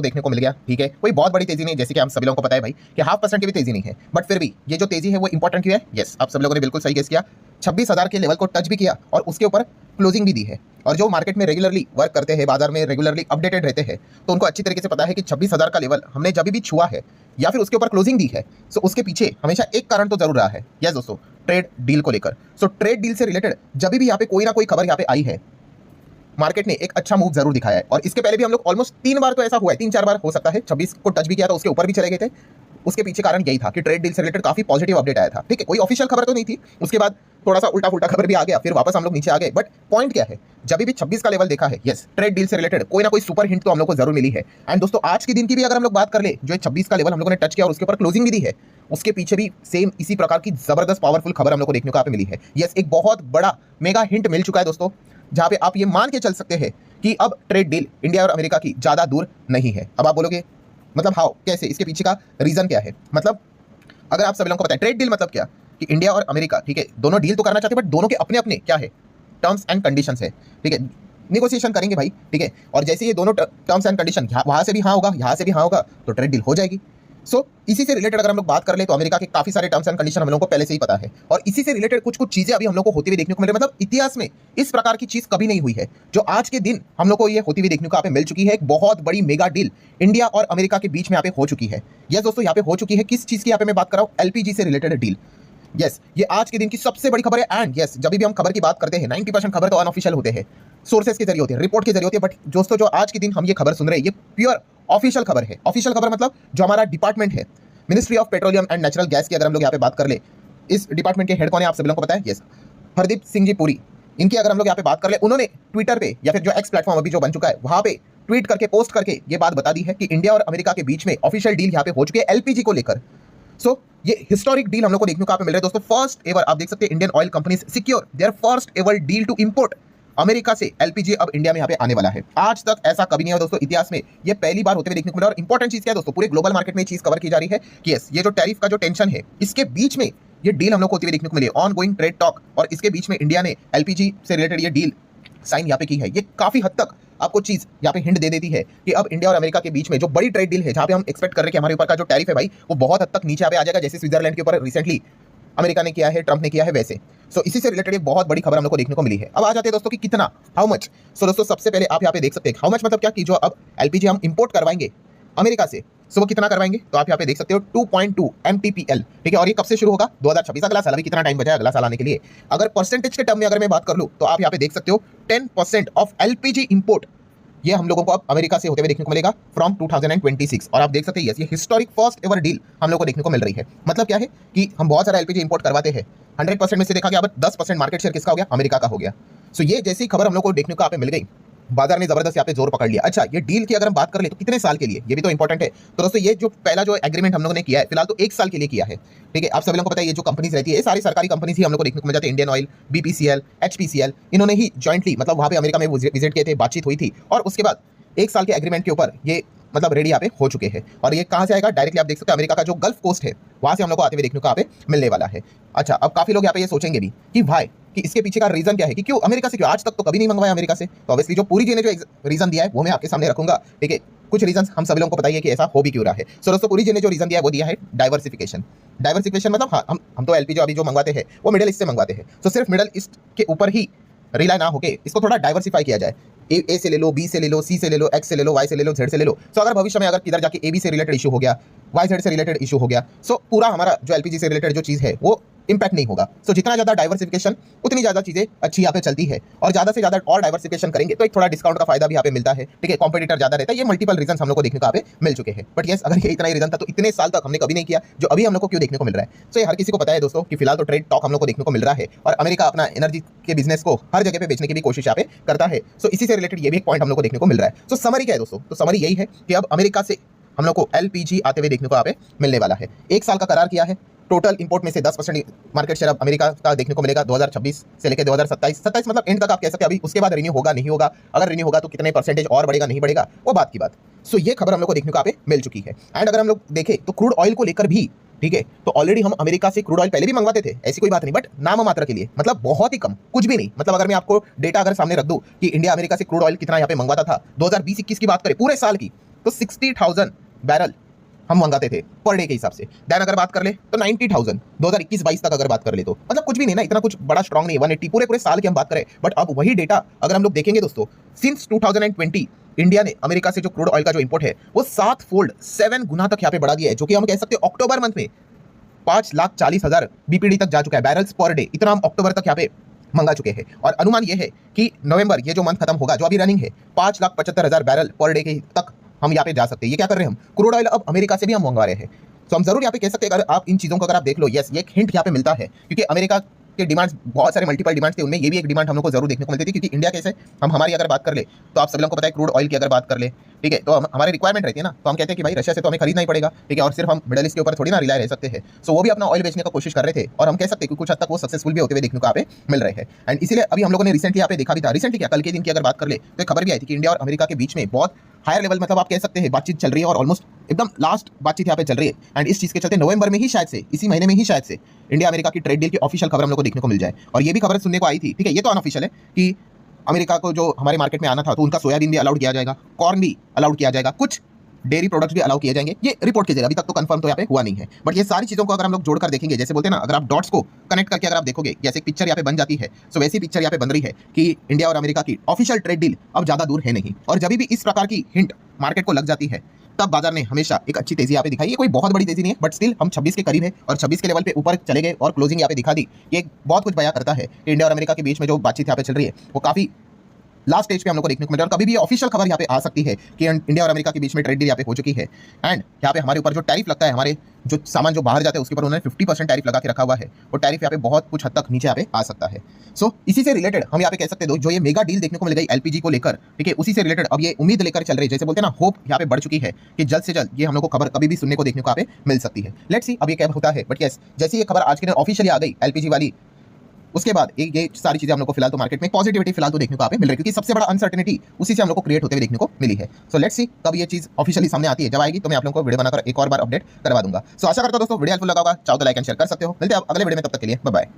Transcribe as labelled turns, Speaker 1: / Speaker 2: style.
Speaker 1: देखने को मिल गया। ठीक है, कोई बहुत बड़ी तेजी नहीं, जैसे कि हम सभी लोगों को पता है भाई कि 0.5% की भी तेजी नहीं है, बट फिर भी ये जो तेजी है वो इंपॉर्टेंट क्यों है? यस, आप सब लोगों ने बिल्कुल सही गेस किया। 26,000 के लेवल को टच भी किया और उसके ऊपर क्लोजिंग भी दी है। और जो मार्केट में रेगुलरली वर्क करते हैं, बाजार में रेगुलरली अपडेटेड रहते हैं, तो उनको अच्छी तरीके से पता है कि 26,000 का लेवल हमने जब भी छुआ है या फिर उसके ऊपर क्लोजिंग दी है, सो उसके पीछे हमेशा एक कारण तो जरूर रहा है। यस दोस्तों, ट्रेड डील को लेकर। सो ट्रेड डील से रिलेटेड जब भी यहाँ पे कोई ना कोई खबर यहाँ पे आई है, मार्केट ने एक अच्छा मूव जरूर दिखाया है। और इसके पहले भी हम लोग ऑलमोस्ट 3 बार तो ऐसा हुआ है, 3-4 बार हो सकता है, 26 को टच भी किया था, उसके ऊपर भी चले गए थे। उसके पीछे कारण यही था कि ट्रेड डील से रिलेटेड काफी पॉजिटिव अपडेट आया था। ठीक है, कोई ऑफिशियल खबर तो नहीं थी, उसके बाद थोड़ा सा उल्टा फुल्टा खबर भी आ गया, फिर वापस हम लोग नीचे आ गए। बट पॉइंट क्या है, जब भी 26 का लेवल देखा है, यस, ट्रेड डील से रिलेटेड कोई ना कोई सुपर हिंट तो हम लोग को जरूर मिली है। एंड दोस्तों, आज के दिन की भी अगर हम लोग बात कर ले, जो 26 का लेवल हम लोगों ने टच किया और उसके ऊपर क्लोजिंग भी दी है, उसके पीछे भी सेम इसी प्रकार की जबरदस्त पावरफुल खबर हम लोग को देखने को मिली है। यस, एक बहुत बड़ा मेगा हिंट मिल चुका है दोस्तों, जहां पे आप ये मान के चल सकते हैं कि अब ट्रेड डील इंडिया और अमेरिका की ज्यादा दूर नहीं है। अब आप बोलोगे मतलब हाउ, कैसे, इसके पीछे का रीजन क्या है? मतलब अगर आप सभी लोगों को पता है ट्रेड डील मतलब क्या, कि इंडिया और अमेरिका, ठीक है, दोनों डील तो करना चाहते हैं, बट दोनों के अपने अपने क्या है, टर्म्स एंड कंडीशंस है। ठीक है, निगोशिएशन करेंगे भाई। ठीक है, और जैसे ये दोनों टर्म्स एंड कंडीशन वहां से भी हाँ होगा, यहाँ से भी हाँ होगा, तो ट्रेड डील हो जाएगी। सो इसी से रिलेटेड अगर हम लोग बात कर ले, तो अमेरिका के काफी सारे टर्म्स एंड कंडीशन हम लोगों को पहले से ही पता है, और इसी से रिलेटेड कुछ कुछ चीजें अभी हम लोग को होती हुई देखने को मिल रही है। मतलब इतिहास में इस प्रकार की चीज कभी नहीं हुई है, जो आज के दिन हम लोग को ये होती हुई देखने को यहाँ पे मिल चुकी है। एक बहुत बड़ी मेगा डील इंडिया और अमेरिका के बीच में यहाँ पे हो चुकी है। यस दोस्तों, यहाँ पे हो चुकी है। किस चीज की यहाँ पे मैं बात कर रहा हूँ? एलपीजी से रिलेटेड डील। यस, ये आज के दिन की सबसे बड़ी खबर है। एंड यस, जब भी हम खबर की बात करते हैं, 90% खबर तो अनऑफिशियल होते हैं, सोर्सेस के जरिए होते हैं, रिपोर्ट के जरिए होते हैं। बट दोस्तों, जो आज के दिन हम ये खबर सुन रहे हैं, ये प्योर ऑफिशियल खबर है। ऑफिशियल खबर मतलब जो हमारा डिपार्टमेंट है, ministry of petroleum and natural gas की अगर हम लोग यहाँ पे बात कर ले, इस डिपार्टमेंट के हेड कौन है आप सभी लोगों को पता है? यस, हरदीप सिंह जी पुरी। इनकी अगर हम लोग यहाँ पे बात कर ले, उन्होंने ट्विटर पे या फिर जो एक्स प्लेटफॉर्म अभी जो बन चुका है, वहां पे ट्वीट करके, पोस्ट करके ये बात बता दी है कि इंडिया और अमेरिका के बीच में ऑफिशियल डील यहाँ पे हो चुकी है एलपीजी को लेकर। सो ये हिस्टोरिक डील हम लोग को देखने को यहाँ पे मिल रहा है दोस्तों। फर्स्ट एवर आप देख सकते हैं, Indian oil companies secure their first ever deal to import America से एलपीजी अब इंडिया में यहाँ पे आने वाला है। आज तक ऐसा कभी नहीं हुआ दोस्तों, इतिहास में ये पहली बार होते हुए देखने को मिला। और इंपॉर्टेंट चीज क्या है दोस्तों, पूरे ग्लोबल मार्केट में चीज कवर की जा रही है कि यस, ये जो टैरिफ का जो टेंशन है, इसके बीच में ये डील हम लोग को होती हुई देखने को मिली, ऑन गोइंग ट्रेड टॉक, और इसके बीच में इंडिया ने एलपीजी से रिलेटेड ये डील साइन यहाँ पे की है। ये काफी हद तक आपको चीज यहाँ पे हिंट दे देती है कि अब इंडिया और अमेरिका के बीच में जो बड़ी ट्रेड डील है, जहां पे हम एक्सपेक्ट कर रहे हैं कि हमारे ऊपर का जो टैरिफ है भाई, वो बहुत हद तक नीचे आ जाएगा, जैसे स्विट्जरलैंड के ऊपर रिसेंटली अमेरिका ने किया है, ट्रंप ने किया है, वैसे। सो इसी से रिलेटेड एक बहुत बड़ी खबर हम लोग को देखने को मिली है। अब आ जाते हैं दोस्तों कि कितना, हाउ मच। सो दोस्तों, सबसे पहले आप यहाँ पे देख सकते हैं हाउ मच मतलब क्या, कि जो अब एलपीजी हम इंपोर्ट करवाएंगे अमेरिका से, सो वो कितना करवाएंगे, तो आप यहाँ पे देख सकते हो 2.2 MTPL। ठीक है, और ये कब से शुरू होगा? 2026। अगला साल, अभी कितना टाइम बचा है अगला साल आने के लिए। अगर परसेंटेज के टर्म में अगर मैं बात कर लूँ, तो आप यहाँ पे देख सकते हो 10% ऑफ एलपीजी इंपोर्ट ये हम लोगों को अब अमेरिका से होते हुए देखने को मिलेगा फ्रॉम 2026। और आप देख सकते हैं यस, ये हिस्टोरिक फर्स्ट एवर डील हम लोग को देखने को मिल रही है। मतलब क्या है कि हम बहुत सारा एलपीजी इंपोर्ट करवाते हैं, 100% में से देखा गया, अब 10% मार्केट शेयर किसका हो गया? अमेरिका का हो गया। सो ये जैसी खबर हम लोग को देखने को यहाँ पे मिल गई, बाजार ने जबरदस्त यहाँ पे जोर पकड़ लिया। अच्छा, ये डील की अगर हम बात कर ले तो कितने साल के लिए, ये भी तो इंपॉर्टेंट है। तो दोस्तों, ये जो पहला जो एग्रीमेंट हम लोगों ने किया है, फिलहाल तो 1 साल के लिए किया है। ठीक है, आप सभी लोगों को पता है ये जो कंपनीज रहती है, सारी सरकारी कंपनीज ही हम लोग को देखने को मिल जाती है। इंडियन ऑयल, बीपीसीएल, एचपीसीएल, इन्होंने ही जॉइंटली मतलब वहाँ पे अमेरिका में विजिट किए थे, बातचीत हुई थी, और उसके बाद 1 साल के एग्रीमेंट के ऊपर ये मतलब रेडी यहाँ पे हो चुके हैं। और ये कहाँ से आएगा? डायरेक्टली आप देख सकते हैं अमेरिका का जो गल्फ कोस्ट है, वहां से हम लोग को आते हुए देखने को यहाँ पे मिलने वाला है। अच्छा, अब काफी लोग यहाँ पे ये सोचेंगे भी कि भाई कि इसके पीछे का रीजन क्या है, कि क्यों अमेरिका से, क्यों आज तक तो कभी नहीं मंगवाया अमेरिका से। तो ऑब्वियसली जो पूरी जी ने जो रीजन दिया है वो मैं आपके सामने रखूंगा। ठीक है, कुछ रीजन हम सभी लोगों को बताइए कि ऐसा हो भी क्यों रहा है। सो दोस्तों, पूरी जी ने जो रीजन दिया है वो दिया है डाइवर्सिफिकेशन। डाइवर्सिफिकेशन मतलब हाँ, हम तो एलपीजी अभी जो मंगवाते हैं वो मिडिल ईस्ट से मंगवाते हैं। तो सिर्फ मिडिल ईस्ट के ऊपर ही रिलाई ना होके इसको थोड़ा डाइवर्सिफाई किया जाए। ए से ले लो, बी से ले लो, सी से ले लो, एक्स से ले लो, वाई से ले लो, जेड से ले लो। सो अगर भविष्य में अगर किधर जाके ए बी से रिलेटेड इशू हो गया, वाई जेड से रिलेटेड इशू हो गया, सो पूरा हमारा जो एलपीजी से रिलेटेड जो चीज़ है वो इंपैक्ट नहीं होगा। सो जितना ज़्यादा डाइवर्सिफिकेशन, उतनी ज़्यादा चीज़ें अच्छी यहाँ पे चलती है। और ज़्यादा से ज़्यादा और डाइवर्सिफिकेशन करेंगे तो एक थोड़ा डिस्काउंट का फायदा भी यहाँ पे मिलता है। ठीक है, कॉम्पिटिटर ज़्यादा रहता है। ये मल्टीपल रीजन हम लोग को देखने को यहाँ पे मिल चुके हैं। बट यस, अगर ये इतना ही रीजन था तो इतने साल तक हमने कभी नहीं किया जो अभी हम लोग को क्यों देखने को मिल रहा है। सो ये हर किसी को पता है दोस्तों कि फिलहाल तो ट्रेड टॉक हम लोग को देखने को मिल रहा है, और अमेरिका अपना एनर्जी के बिजनेस को हर जगह पे बेचने की भी कोशिश यहाँ पे करता है। सो इसी से रिलेटेड ये भी एक पॉइंट हम लोग को देखने को मिल रहा है। सो समरी क्या है दोस्तों? तो समरी यही है कि अब अमेरिका से हम लोग को एलपीजी आते हुए देखने को यहाँ पे मिलने वाला है। 1 साल का करार किया है। टोटल इंपोर्ट में से 10% मार्केट शेयर अब अमेरिका का देखने को मिलेगा 2026 से लेकर 2027 मतलब एंड तक आप कह सकते हैं। अभी उसके बाद रिन्यू होगा नहीं होगा, अगर रिन्यू होगा तो कितने परसेंटेज और बढ़ेगा नहीं बढ़ेगा, वो बात की बात। सो ये खबर हम लोग को देखने को यहाँ पे मिल चुकी है। एंड अगर हम लोग देखें तो क्रूड ऑयल को लेकर भी, ठीक है, तो ऑलरेडी हम अमेरिका से क्रूड ऑयल पहले भी मंगवाते थे, ऐसी कोई बात नहीं, बट नाम मात्र के लिए, मतलब बहुत ही कम, कुछ भी नहीं। मतलब अगर मैं आपको डेटा अगर सामने रख दूं कि इंडिया अमेरिका से क्रूड ऑयल कितना यहाँ पे मंगवाता था 2020-21 की बात करें पूरे साल की, तो 60,000 बैरल हम मंगाते थे पर डे के हिसाब से। देन अगर बात कर ले तो 90,000 2021-22 तक अगर बात कर ले तो मतलब कुछ भी नहीं ना, इतना कुछ बड़ा स्ट्रांग नहीं है 180 पूरे पूरे साल की हम बात करें। बट अब वही डेटा अगर हम लोग देखेंगे दोस्तों, सिंस 2020 इंडिया ने अमेरिका से जो क्रूड ऑयल का जो इंपोर्ट है वो 7 फोल्ड 7 गुना तक यहाँ पे बढ़ा दिया है, जो कि हम कह सकते हैं अक्टूबर मंथ में 5,40,000 बीपीडी तक जा चुका है, बैरल्स पर डे। इतना हम अक्टूबर तक यहाँ पे मंगा चुके हैं और अनुमान ये है कि नवंबर ये जो मंथ खत्म होगा जो अभी रनिंग है 5,75,000 बैरल पर डे के तक हम यहाँ पे जा सकते हैं। ये क्या कर रहे हैं हम, क्रूड ऑयल अब अमेरिका से भी हम मंगवा रहे हैं। तो हम जरूर यहाँ पे कह सकते हैं अगर आप इन चीज़ों को अगर आप देख लो, यस ये एक हिंट यहाँ पे मिलता है, क्योंकि अमेरिका के डिमांड्स बहुत सारे मल्टीपल डिमांड्स थे, उनमें ये भी एक डिमांड हम लोग को जरूर देखने को मिलती थी। क्योंकि इंडिया कैसे हम हमारी अगर बात कर ले तो आप सभी लोगों को पता है क्रूड ऑयल की अगर बात कर ले, ठीक है, तो हमारी रिक्वायरमेंट रहती है ना, तो हम कहते हैं कि भाई रशिया से तो हमें खरीदना ही पड़ेगा, ठीक है, और सिर्फ हम मिडल ईस्ट के ऊपर थोड़ी ना रिलाय रह सकते हैं। सो वो भी अपना ऑयल बेचने की कोशिश कर रहे थे और हम कह सकते हैं कि कुछ हद तक वो सक्सेसफुल भी होते हुए देखने को यहाँ पे मिल रहे हैं। एंड इसीलिए अभी हम लोगों ने रिसेंटली यहाँ पे देखा भी था, रिसेंटली क्या कल के दिन की अगर बात कर ले तो खबर भी आई थी कि इंडिया और अमेरिका के बीच में बहुत हायर लेवल मतलब आप कह सकते हैं बातचीत चल रही है और ऑलमोस्ट एकदम लास्ट बातचीत यहाँ पे चल रही है। एंड इस चीज़ के चलते नवंबर में ही शायद से, इसी महीने में ही शायद से इंडिया अमेरिका की ट्रेड डील की ऑफिशियल खबर हम लोग को देखने को मिल जाए। और ये भी खबर सुनने को आई थी, ठीक है, ये तो अनऑफिशियल है कि अमेरिका को जो हमारे मार्केट में आना था तो उनका सोयाबीन भी अलाउड किया जाएगा, कॉर्न भी अलाउड किया जाएगा, कुछ डेयरी प्रोडक्ट्स भी अलाउ किए जाएंगे। ये रिपोर्ट की जाएगा, अभी तक तो कंफर्म तो यहाँ पे हुआ नहीं है। बट ये सारी चीज़ों को अगर हम लोग जोड़कर देखेंगे, जैसे बोलते हैं ना, अगर आप डॉट्स को कनेक्ट करके अगर आप देखोगे जैसे एक पिक्चर यहाँ पे बन जाती है, सो वैसी पिक्चर यहाँ पे बन रही है कि इंडिया और अमेरिका की ऑफिशियल ट्रेड डील अब ज़्यादा दूर है नहीं। और जब भी इस प्रकार की हिंट मार्केट को लग जाती है तब बाजार ने हमेशा एक अच्छी तेजी यहाँ पे दिखाई है। कोई बहुत बड़ी तेजी नहीं है बट स्टिल हम 26 के करीब है और 26 के लेवल पे ऊपर चले गए और क्लोजिंग यहाँ पे दिखा दी। ये बहुत कुछ बयां करता है कि इंडिया और अमेरिका के बीच में जो बातचीत यहाँ पे चल रही है वो काफी लास्ट स्टेज पे हम लोग को देखने को मिला। और कभी भी ऑफिशियल खबर यहाँ पे आ सकती है कि इंडिया और अमेरिका के बीच में ट्रेड डील यहाँ पे हो चुकी है। एंड यहाँ पे हमारे ऊपर जो टैरिफ लगता है, हमारे जो सामान जो बाहर जाते हैं उसके ऊपर उन्होंने 50% टैरिफ लगा के रखा हुआ है, वो टैरिफ यहाँ पे बहुत कुछ हद तक नीचे यहाँ पे आ सकता है। सो इसी से रिलेटेड हम यहाँ पे कह सकते हैं जो ये मेगा डील देखने को मिल गई एलपीजी को लेकर, ठीक है, उसी से रिलेटेड अब ये उम्मीद लेकर चल रही है, जैसे बोलते हैं ना, होप यहाँ पे बढ़ चुकी है कि जल्द से जल्द ये हम लोग को खबर कभी भी सुनने को देखने को यहाँ पे मिल सकती है। लेट्स सी अब ये क्या होता है। बट यस, जैसे ये खबर आज के दिन ऑफिशियली आ गई एलपीजी वाली, उसके बाद ये सारी चीजें हम लोग को फिलहाल तो मार्केट में पॉजिटिविटी फिलहाल तो देखने को यहाँ पे मिल रही है, क्योंकि सबसे बड़ा अनसर्टेनिटी उसी से हम लोग को क्रिएट होते हुए देखने को मिली है। सो लेट्स सी कब ये चीज ऑफिशियली सामने आती है, जब आएगी तो मैं आप लोगों को वीडियो बनाकर एक और बार अपडेट करवा दूंगा। सो आशा करता हूं दोस्तों वीडियो हेल्पफुल लगा होगा, चाहो तो लाइक एंड शेयर कर सकते हो। मिलते हैं अगले वीडियो में, तब तक के लिए बाय बाय।